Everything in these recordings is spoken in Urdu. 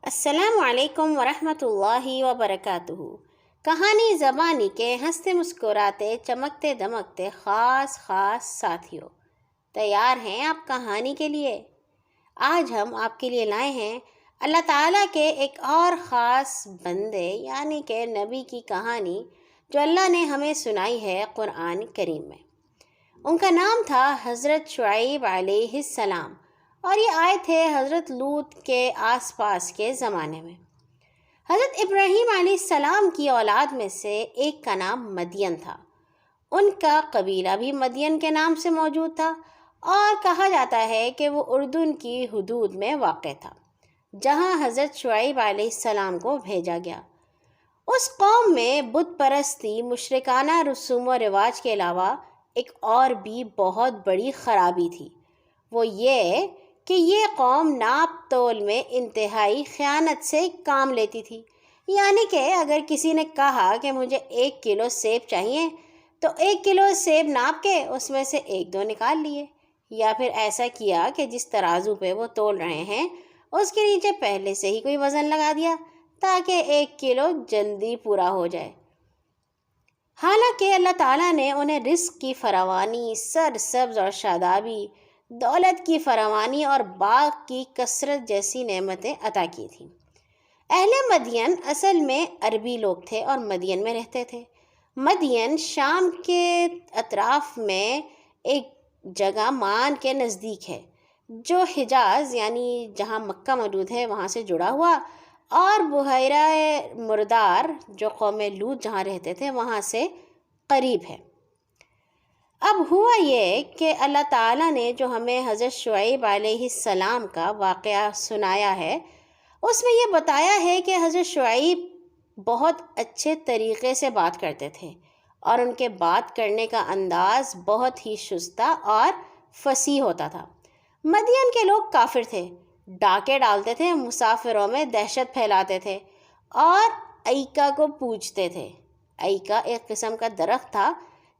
السلام علیکم ورحمۃ اللہ وبرکاتہ۔ کہانی زبانی کے ہنستے مسکراتے چمکتے دمکتے خاص ساتھیوں، تیار ہیں آپ کہانی کے لیے؟ آج ہم آپ کے لیے لائے ہیں اللہ تعالیٰ کے ایک اور خاص بندے یعنی کہ نبی کی کہانی جو اللہ نے ہمیں سنائی ہے قرآن کریم میں۔ ان کا نام تھا حضرت شعیب علیہ السلام، اور یہ آئے تھے حضرت لوط کے آس پاس کے زمانے میں۔ حضرت ابراہیم علیہ السلام کی اولاد میں سے ایک کا نام مدین تھا۔ ان کا قبیلہ بھی مدین کے نام سے موجود تھا، اور کہا جاتا ہے کہ وہ اردن کی حدود میں واقع تھا، جہاں حضرت شعیب علیہ السلام کو بھیجا گیا۔ اس قوم میں بت پرستی، مشرکانہ رسوم و رواج کے علاوہ ایک اور بھی بہت بڑی خرابی تھی۔ وہ یہ کہ یہ قوم ناپ تول میں انتہائی خیانت سے کام لیتی تھی، یعنی کہ اگر کسی نے کہا کہ مجھے 1 کلو سیب چاہیے تو 1 کلو سیب ناپ کے اس میں سے 1-2 نکال لیے، یا پھر ایسا کیا کہ جس ترازو پہ وہ تول رہے ہیں اس کے نیچے پہلے سے ہی کوئی وزن لگا دیا تاکہ 1 کلو جلدی پورا ہو جائے۔ حالانکہ اللہ تعالیٰ نے انہیں رزق کی فراوانی، سرسبز اور شادابی، دولت کی فراوانی اور باغ کی کثرت جیسی نعمتیں عطا کی تھیں۔ اہل مدین اصل میں عربی لوگ تھے اور مدین میں رہتے تھے۔ مدین شام کے اطراف میں ایک جگہ مان کے نزدیک ہے، جو حجاز یعنی جہاں مکہ موجود ہے وہاں سے جڑا ہوا، اور بحیرہ مردار جو قوم لوط جہاں رہتے تھے وہاں سے قریب ہے۔ اب ہوا یہ کہ اللہ تعالیٰ نے جو ہمیں حضرت شعیب علیہ السلام کا واقعہ سنایا ہے، اس میں یہ بتایا ہے کہ حضرت شعیب بہت اچھے طریقے سے بات کرتے تھے، اور ان کے بات کرنے کا انداز بہت ہی شستہ اور فصیح ہوتا تھا۔ مدین کے لوگ کافر تھے، ڈاکے ڈالتے تھے، مسافروں میں دہشت پھیلاتے تھے، اور ایکا کو پوجتے تھے۔ ایکا ایک قسم کا درخت تھا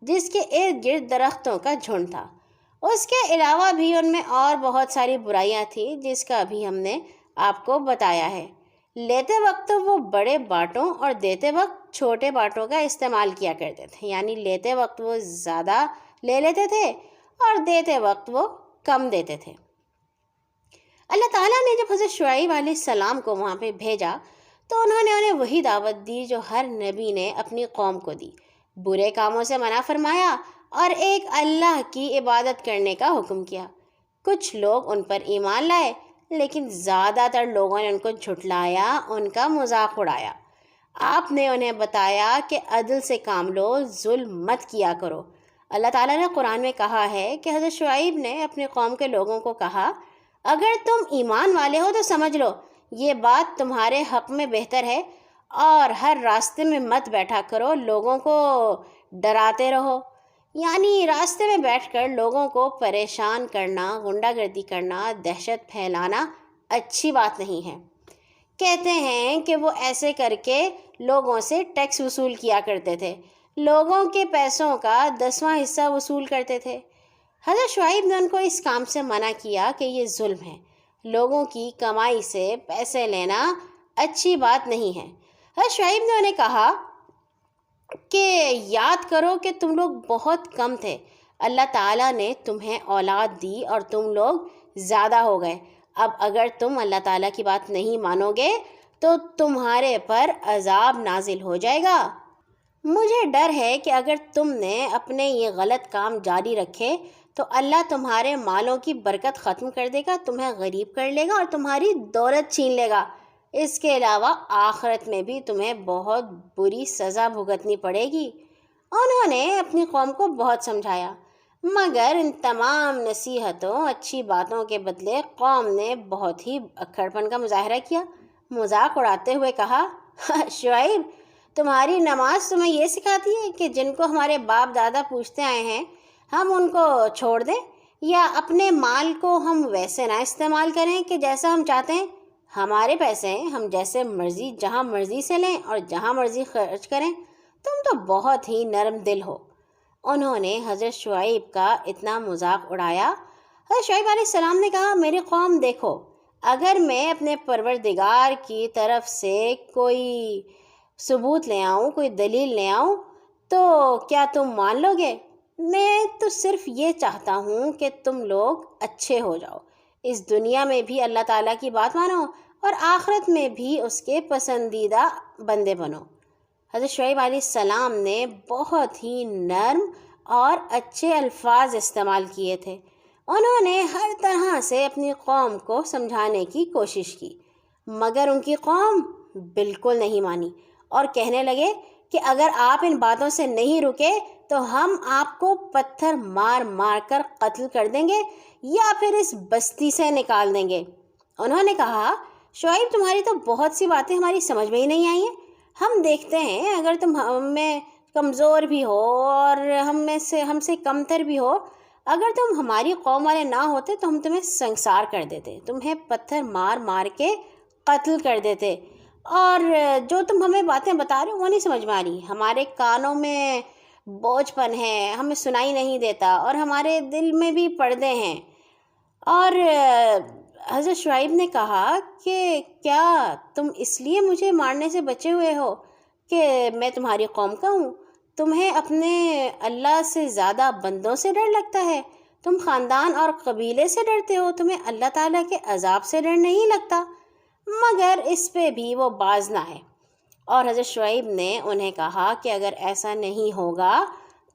جس کے ارد گرد درختوں کا جھنڈ تھا۔ اس کے علاوہ بھی ان میں اور بہت ساری برائیاں تھیں جس کا ابھی ہم نے آپ کو بتایا ہے۔ لیتے وقت تو وہ بڑے باٹوں اور دیتے وقت چھوٹے باٹوں کا استعمال کیا کرتے تھے، یعنی لیتے وقت وہ زیادہ لے لیتے تھے اور دیتے وقت وہ کم دیتے تھے۔ اللہ تعالیٰ نے جب حضرت شعیب علیہ السلام کو وہاں پہ بھیجا تو انہوں نے انہیں وہی دعوت دی جو ہر نبی نے اپنی قوم کو دی، برے کاموں سے منع فرمایا اور ایک اللہ کی عبادت کرنے کا حکم کیا۔ کچھ لوگ ان پر ایمان لائے، لیکن زیادہ تر لوگوں نے ان کو جھٹلایا، ان کا مذاق اڑایا۔ آپ نے انہیں بتایا کہ عدل سے کام لو، ظلم مت کیا کرو۔ اللہ تعالیٰ نے قرآن میں کہا ہے کہ حضرت شعیب نے اپنی قوم کے لوگوں کو کہا، اگر تم ایمان والے ہو تو سمجھ لو یہ بات تمہارے حق میں بہتر ہے، اور ہر راستے میں مت بیٹھا کرو، لوگوں کو ڈراتے رہو۔ یعنی راستے میں بیٹھ کر لوگوں کو پریشان کرنا، غنڈہ گردی کرنا، دہشت پھیلانا اچھی بات نہیں ہے۔ کہتے ہیں کہ وہ ایسے کر کے لوگوں سے ٹیکس وصول کیا کرتے تھے، لوگوں کے پیسوں کا 10واں حصہ وصول کرتے تھے۔ حضرت شعیب نے ان کو اس کام سے منع کیا کہ یہ ظلم ہے، لوگوں کی کمائی سے پیسے لینا اچھی بات نہیں ہے۔ حضرت شعیب نے انہیں کہا کہ یاد کرو کہ تم لوگ بہت کم تھے، اللہ تعالیٰ نے تمہیں اولاد دی اور تم لوگ زیادہ ہو گئے۔ اب اگر تم اللہ تعالیٰ کی بات نہیں مانو گے تو تمہارے پر عذاب نازل ہو جائے گا۔ مجھے ڈر ہے کہ اگر تم نے اپنے یہ غلط کام جاری رکھے تو اللہ تمہارے مالوں کی برکت ختم کر دے گا، تمہیں غریب کر لے گا اور تمہاری دولت چھین لے گا۔ اس کے علاوہ آخرت میں بھی تمہیں بہت بری سزا بھگتنی پڑے گی۔ انہوں نے اپنی قوم کو بہت سمجھایا، مگر ان تمام نصیحتوں، اچھی باتوں کے بدلے قوم نے بہت ہی اکڑپن کا مظاہرہ کیا۔ مذاق اڑاتے ہوئے کہا، شعیب تمہاری نماز تمہیں یہ سکھاتی ہے کہ جن کو ہمارے باپ دادا پوچھتے آئے ہیں ہم ان کو چھوڑ دیں، یا اپنے مال کو ہم ویسے نہ استعمال کریں کہ جیسا ہم چاہتے ہیں؟ ہمارے پیسے ہیں، ہم جیسے مرضی جہاں مرضی سے لیں اور جہاں مرضی خرچ کریں۔ تم تو بہت ہی نرم دل ہو۔ انہوں نے حضرت شعیب کا اتنا مذاق اڑایا۔ حضرت شعیب علیہ السلام نے کہا، میری قوم دیکھو، اگر میں اپنے پروردگار کی طرف سے کوئی ثبوت لے آؤں، کوئی دلیل لے آؤں، تو کیا تم مان لو گے؟ میں تو صرف یہ چاہتا ہوں کہ تم لوگ اچھے ہو جاؤ، اس دنیا میں بھی اللہ تعالیٰ کی بات مانو اور آخرت میں بھی اس کے پسندیدہ بندے بنو۔ حضرت شعیب علیہ السلام نے بہت ہی نرم اور اچھے الفاظ استعمال کیے تھے۔ انہوں نے ہر طرح سے اپنی قوم کو سمجھانے کی کوشش کی، مگر ان کی قوم بالکل نہیں مانی اور کہنے لگے کہ اگر آپ ان باتوں سے نہیں رکے تو ہم آپ کو پتھر مار مار کر قتل کر دیں گے یا پھر اس بستی سے نکال دیں گے۔ انہوں نے کہا، شعیب تمہاری تو بہت سی باتیں ہماری سمجھ میں ہی نہیں آئی ہیں۔ ہم دیکھتے ہیں اگر تم ہم میں کمزور بھی ہو اور ہم سے کمتر بھی ہو، اگر تم ہماری قوم والے نہ ہوتے تو ہم تمہیں سنسار کر دیتے، تمہیں پتھر مار مار کے قتل کر دیتے، اور جو تم ہمیں باتیں بتا رہے ہو وہ نہیں سمجھ میں آ رہی، ہمارے کانوں میں بوجھ پن ہے، ہمیں سنائی نہیں دیتا اور ہمارے دل میں بھی پردے ہیں۔ اور حضرت شعیب نے کہا کہ کیا تم اس لیے مجھے مارنے سے بچے ہوئے ہو کہ میں تمہاری قوم کا ہوں؟ تمہیں اپنے اللہ سے زیادہ بندوں سے ڈر لگتا ہے، تم خاندان اور قبیلے سے ڈرتے ہو، تمہیں اللہ تعالیٰ کے عذاب سے ڈر نہیں لگتا۔ مگر اس پہ بھی وہ باز نہ ہے، اور حضرت شعیب نے انہیں کہا کہ اگر ایسا نہیں ہوگا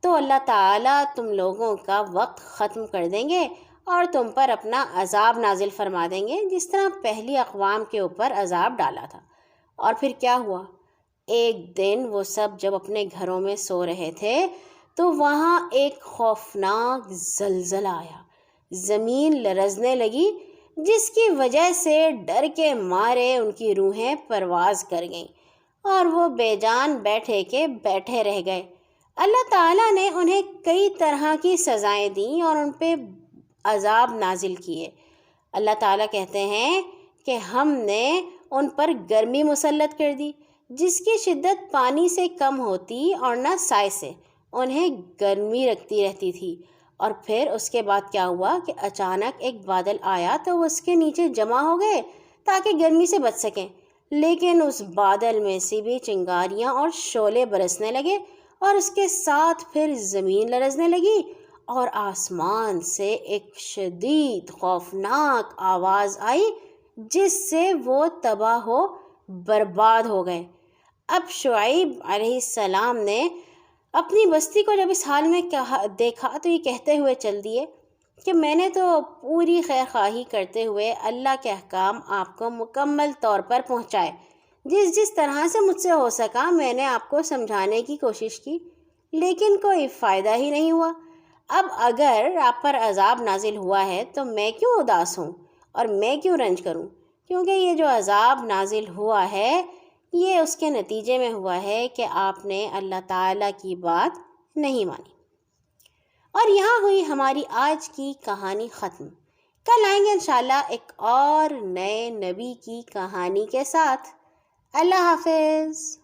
تو اللہ تعالیٰ تم لوگوں کا وقت ختم کر دیں گے اور تم پر اپنا عذاب نازل فرما دیں گے، جس طرح پہلی اقوام کے اوپر عذاب ڈالا تھا۔ اور پھر کیا ہوا؟ ایک دن وہ سب جب اپنے گھروں میں سو رہے تھے تو وہاں ایک خوفناک زلزلہ آیا، زمین لرزنے لگی، جس کی وجہ سے ڈر کے مارے ان کی روحیں پرواز کر گئیں اور وہ بے جان بیٹھے کے بیٹھے رہ گئے۔ اللہ تعالیٰ نے انہیں کئی طرح کی سزائیں دیں اور ان پہ عذاب نازل کیے۔ اللہ تعالیٰ کہتے ہیں کہ ہم نے ان پر گرمی مسلط کر دی، جس کی شدت پانی سے کم ہوتی اور نہ سائے سے، انہیں گرمی رکھتی رہتی تھی۔ اور پھر اس کے بعد کیا ہوا کہ اچانک ایک بادل آیا تو وہ اس کے نیچے جمع ہو گئے تاکہ گرمی سے بچ سکیں، لیکن اس بادل میں سے بھی چنگاریاں اور شعلے برسنے لگے اور اس کے ساتھ پھر زمین لرزنے لگی اور آسمان سے ایک شدید خوفناک آواز آئی جس سے وہ تباہ و برباد ہو گئے۔ اب شعیب علیہ السلام نے اپنی بستی کو جب اس حال میں دیکھا تو یہ کہتے ہوئے چل دیے کہ میں نے تو پوری خیر خواہی کرتے ہوئے اللہ کے احکام آپ کو مکمل طور پر پہنچائے، جس طرح سے مجھ سے ہو سکا میں نے آپ کو سمجھانے کی کوشش کی، لیکن کوئی فائدہ ہی نہیں ہوا۔ اب اگر آپ پر عذاب نازل ہوا ہے تو میں کیوں اداس ہوں اور میں کیوں رنج کروں، کیونکہ یہ جو عذاب نازل ہوا ہے یہ اس کے نتیجے میں ہوا ہے کہ آپ نے اللہ تعالیٰ کی بات نہیں مانی۔ اور یہاں ہوئی ہماری آج کی کہانی ختم۔ کل آئیں گے انشاءاللہ ایک اور نئے نبی کی کہانی کے ساتھ۔ اللہ حافظ۔